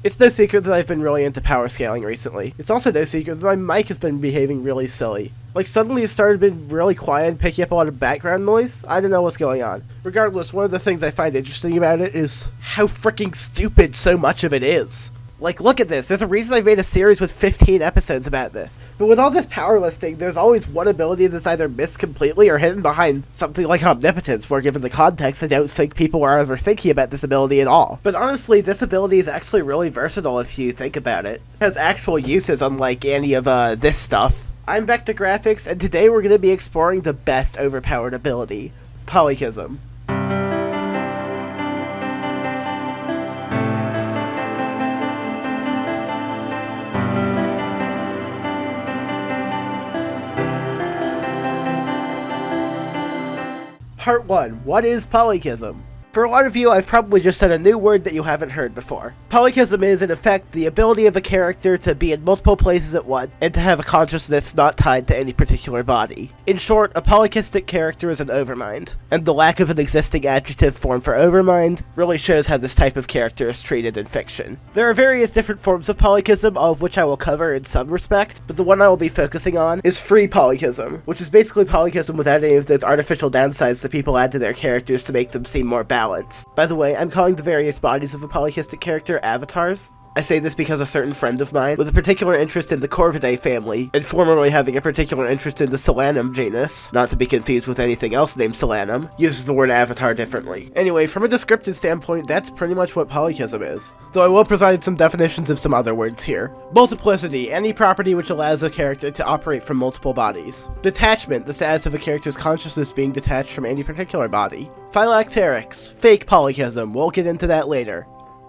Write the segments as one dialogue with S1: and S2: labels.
S1: It's no secret that I've been really into power scaling recently. It's also no secret that my mic has been behaving really silly. Like, suddenly it started being really quiet and picking up a lot of background noise. I don't know what's going on. Regardless, one of the things I find interesting about it is how freaking stupid so much of it is. Like, look at this. There's a reason I made a series with 15 episodes about this. But with all this power listing, there's always one ability that's either missed completely or hidden behind something like omnipotence, where given the context, I don't think people are ever thinking about this ability at all. But honestly, this ability is actually really versatile if you think about it. It has actual uses unlike any of this stuff. I'm Vector Graphics, and today we're going to be exploring the best overpowered ability, Polykism. Part 1. What is Polykism? For a lot of you, I've probably just said a new word that you haven't heard before. Polykism is, in effect, the ability of a character to be in multiple places at once, and to have a consciousness not tied to any particular body. In short, a polykistic character is an overmind, and the lack of an existing adjective form for overmind really shows how this type of character is treated in fiction. There are various different forms of polykism, all of which I will cover in some respect, but the one I will be focusing on is free polykism, which is basically polykism without any of those artificial downsides that people add to their characters to make them seem more balanced. By the way, I'm calling the various bodies of a polykistic character avatars. I say this because a certain friend of mine, with a particular interest in the Corvidae family, and formerly having a particular interest in the Solanum genus, not to be confused with anything else named Solanum, uses the word avatar differently. Anyway, from a descriptive standpoint, that's pretty much what polykism is. Though I will provide some definitions of some other words here. Multiplicity, any property which allows a character to operate from multiple bodies. Detachment, the status of a character's consciousness being detached from any particular body. Phylacterics, fake polykism, we'll get into that later.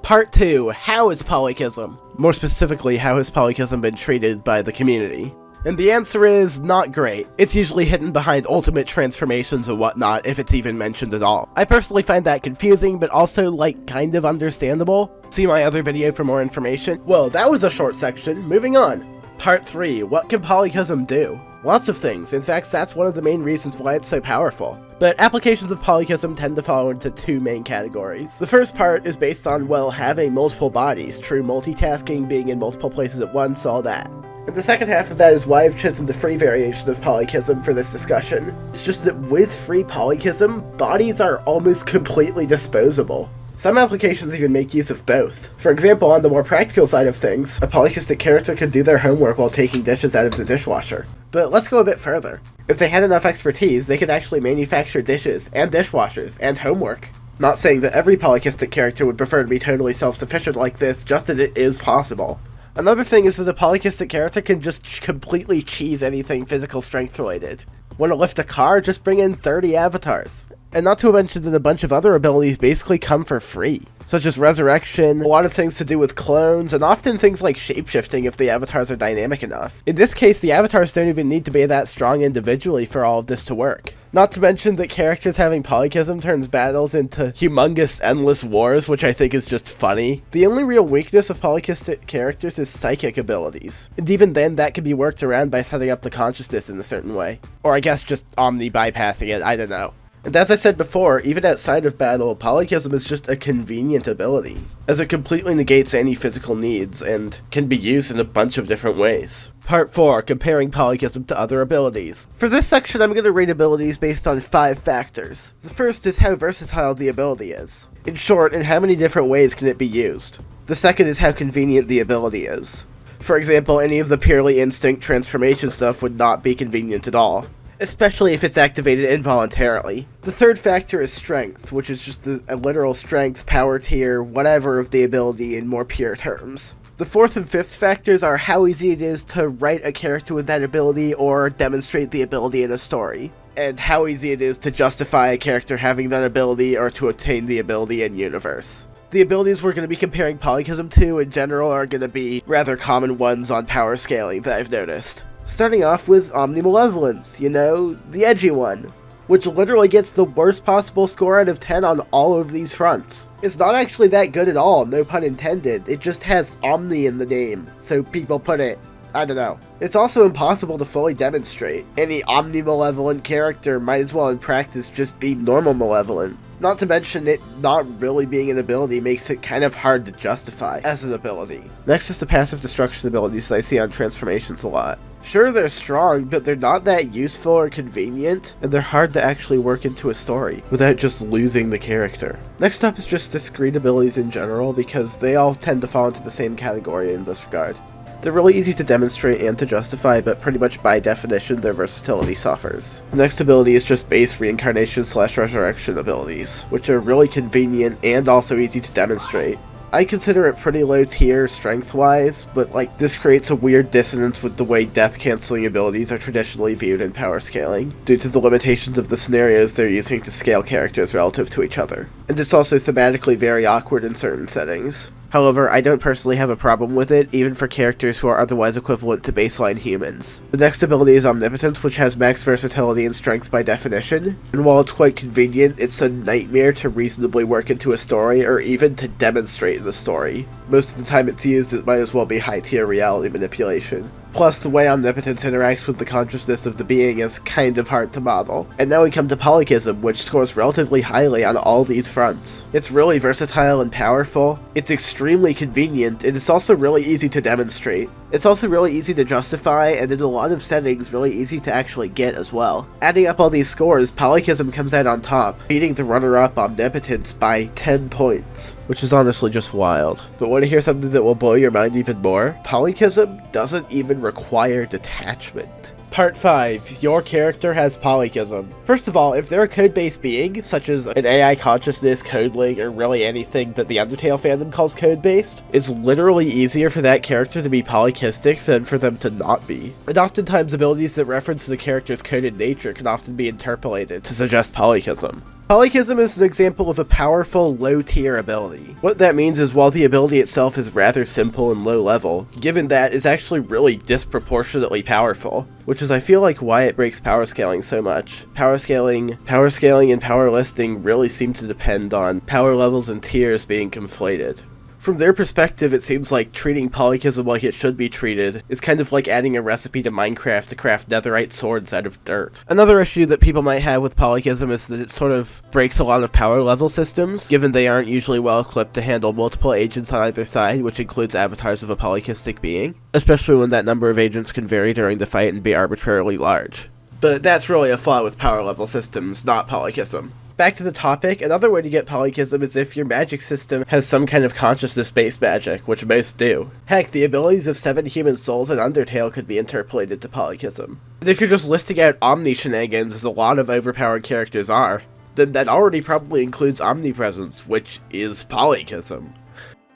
S1: Part 2. How is polykism? More specifically, how has polykism been treated by the community? And the answer is not great. It's usually hidden behind ultimate transformations and whatnot, if it's even mentioned at all. I personally find that confusing, but also, like, kind of understandable. See my other video for more information. Well, that was a short section. Moving on. Part 3. What can polykism do? Lots of things. In fact, that's one of the main reasons why it's so powerful. But applications of polykism tend to fall into two main categories. The first part is based on, well, having multiple bodies, true multitasking, being in multiple places at once, all that. And the second half of that is why I've chosen the free variation of polykism for this discussion. It's just that with free polykism, bodies are almost completely disposable. Some applications even make use of both. For example, on the more practical side of things, a polykistic character could do their homework while taking dishes out of the dishwasher. But let's go a bit further. If they had enough expertise, they could actually manufacture dishes, and dishwashers, and homework. Not saying that every polykistic character would prefer to be totally self-sufficient like this, just as it is possible. Another thing is that a polykistic character can just completely cheese anything physical strength related. Want to lift a car? Just bring in 30 avatars. And not to mention that a bunch of other abilities basically come for free, such as resurrection, a lot of things to do with clones, and often things like shapeshifting if the avatars are dynamic enough. In this case, the avatars don't even need to be that strong individually for all of this to work. Not to mention that characters having polykism turns battles into humongous endless wars, which I think is just funny. The only real weakness of polykistic characters is psychic abilities, and even then that can be worked around by setting up the consciousness in a certain way. Or I guess just omni-bypassing it, I don't know. And as I said before, even outside of battle, polykism is just a convenient ability, as it completely negates any physical needs, and can be used in a bunch of different ways. Part 4. Comparing polykism to other abilities. For this section, I'm going to rate abilities based on 5 factors. The first is how versatile the ability is. In short, in how many different ways can it be used. The second is how convenient the ability is. For example, any of the purely instinct transformation stuff would not be convenient at all, especially if it's activated involuntarily. The third factor is strength, which is just a literal strength, power tier, whatever of the ability in more pure terms. The fourth and fifth factors are how easy it is to write a character with that ability or demonstrate the ability in a story, and how easy it is to justify a character having that ability or to obtain the ability in universe. The abilities we're going to be comparing polykism to in general are going to be rather common ones on power scaling that I've noticed. Starting off with Omnimalevolence, you know, the edgy one, which literally gets the worst possible score out of 10 on all of these fronts. It's not actually that good at all, no pun intended, it just has Omni in the name, so people put it, I don't know. It's also impossible to fully demonstrate. Any omni-malevolent character might as well in practice just be normal malevolent. Not to mention it not really being an ability makes it kind of hard to justify as an ability. Next is the passive destruction abilities that I see on transformations a lot. Sure, they're strong, but they're not that useful or convenient, and they're hard to actually work into a story without just losing the character. Next up is just discrete abilities in general, because they all tend to fall into the same category in this regard. They're really easy to demonstrate and to justify, but pretty much by definition their versatility suffers. The next ability is just base reincarnation/resurrection abilities, which are really convenient and also easy to demonstrate. I consider it pretty low tier strength-wise, but this creates a weird dissonance with the way death-canceling abilities are traditionally viewed in power scaling, due to the limitations of the scenarios they're using to scale characters relative to each other. And it's also thematically very awkward in certain settings. However, I don't personally have a problem with it, even for characters who are otherwise equivalent to baseline humans. The next ability is Omnipotence, which has max versatility and strength by definition, and while it's quite convenient, it's a nightmare to reasonably work into a story, or even to demonstrate in the story. Most of the time it's used, it might as well be high-tier reality manipulation. Plus, the way Omnipotence interacts with the consciousness of the being is kind of hard to model. And now we come to Polykism, which scores relatively highly on all these fronts. It's really versatile and powerful, it's extremely convenient, and it's also really easy to demonstrate. It's also really easy to justify, and in a lot of settings really easy to actually get as well. Adding up all these scores, Polykism comes out on top, beating the runner-up Omnipotence by 10 points, which is honestly just wild. But want to hear something that will blow your mind even more? Polykism doesn't even require detachment. Part 5. Your character has polykism. First of all, if they're a code-based being, such as an AI consciousness, codeling, or really anything that the Undertale fandom calls code-based, it's literally easier for that character to be polykistic than for them to not be. And oftentimes abilities that reference the character's coded nature can often be interpolated to suggest polykism. Polykism is an example of a powerful, low-tier ability. What that means is while the ability itself is rather simple and low-level, given that it's actually really disproportionately powerful, which is I feel like why it breaks power scaling so much. Power scaling, and power listing really seem to depend on power levels and tiers being conflated. From their perspective, it seems like treating polykism like it should be treated is kind of like adding a recipe to Minecraft to craft netherite swords out of dirt. Another issue that people might have with polykism is that it sort of breaks a lot of power level systems, given they aren't usually well equipped to handle multiple agents on either side, which includes avatars of a polykistic being, especially when that number of agents can vary during the fight and be arbitrarily large. But that's really a flaw with power level systems, not polykism. Back to the topic, another way to get polykism is if your magic system has some kind of consciousness-based magic, which most do. Heck, the abilities of 7 human souls in Undertale could be interpolated to polykism. And if you're just listing out omni shenanigans, as a lot of overpowered characters are, then that already probably includes omnipresence, which is polykism.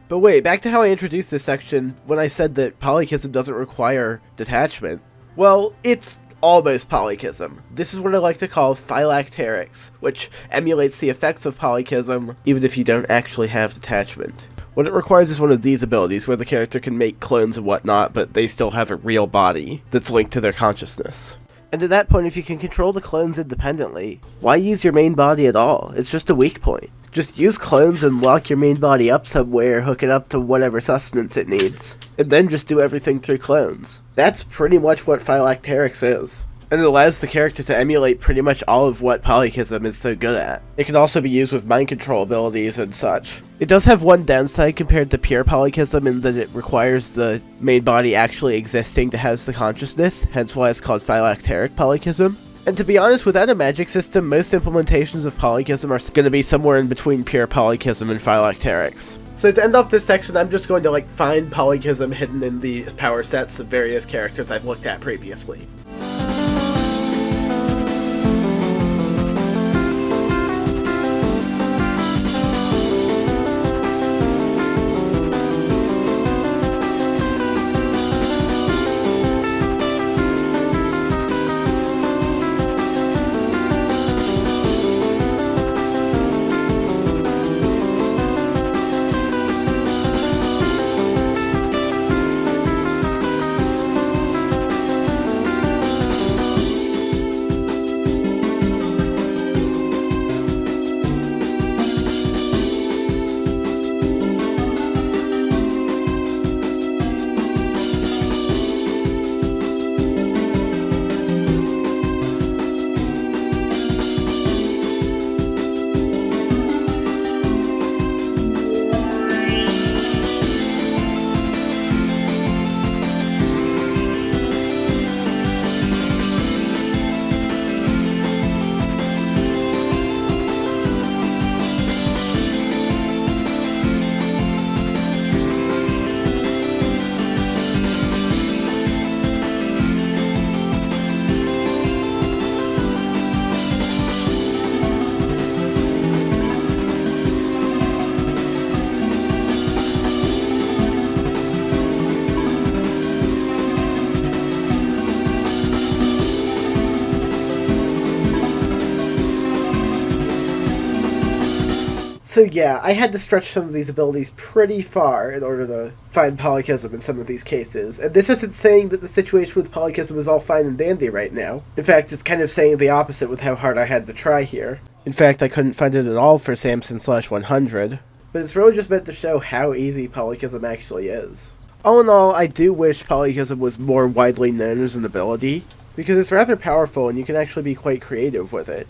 S1: But wait, back to how I introduced this section when I said that polykism doesn't require detachment. Well, it's almost polykism. This is what I like to call phylacterics, which emulates the effects of polykism even if you don't actually have detachment. What it requires is one of these abilities where the character can make clones and whatnot, but they still have a real body that's linked to their consciousness. And at that point, if you can control the clones independently, why use your main body at all? It's just a weak point. Just use clones and lock your main body up somewhere, hook it up to whatever sustenance it needs, and then just do everything through clones. That's pretty much what phylacterics is. And it allows the character to emulate pretty much all of what polykism is so good at. It can also be used with mind control abilities and such. It does have one downside compared to pure polykism in that it requires the main body actually existing to house the consciousness, hence why it's called phylacteric polykism. And to be honest, without a magic system, most implementations of polykism are going to be somewhere in between pure polykism and phylacterics. So to end off this section, I'm just going to find polykism hidden in the power sets of various characters I've looked at previously. So yeah, I had to stretch some of these abilities pretty far in order to find Polykism in some of these cases. And this isn't saying that the situation with Polykism is all fine and dandy right now. In fact, it's kind of saying the opposite with how hard I had to try here. In fact, I couldn't find it at all for Samson/100. But it's really just meant to show how easy Polykism actually is. All in all, I do wish Polykism was more widely known as an ability, because it's rather powerful and you can actually be quite creative with it.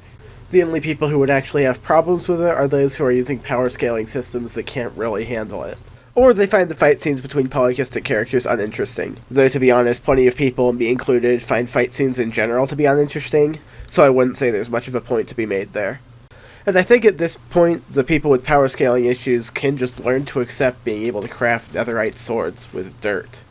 S1: The only people who would actually have problems with it are those who are using power scaling systems that can't really handle it. Or they find the fight scenes between polykistic characters uninteresting. Though to be honest, plenty of people, me included, find fight scenes in general to be uninteresting, so I wouldn't say there's much of a point to be made there. And I think at this point, the people with power scaling issues can just learn to accept being able to craft netherite swords with dirt.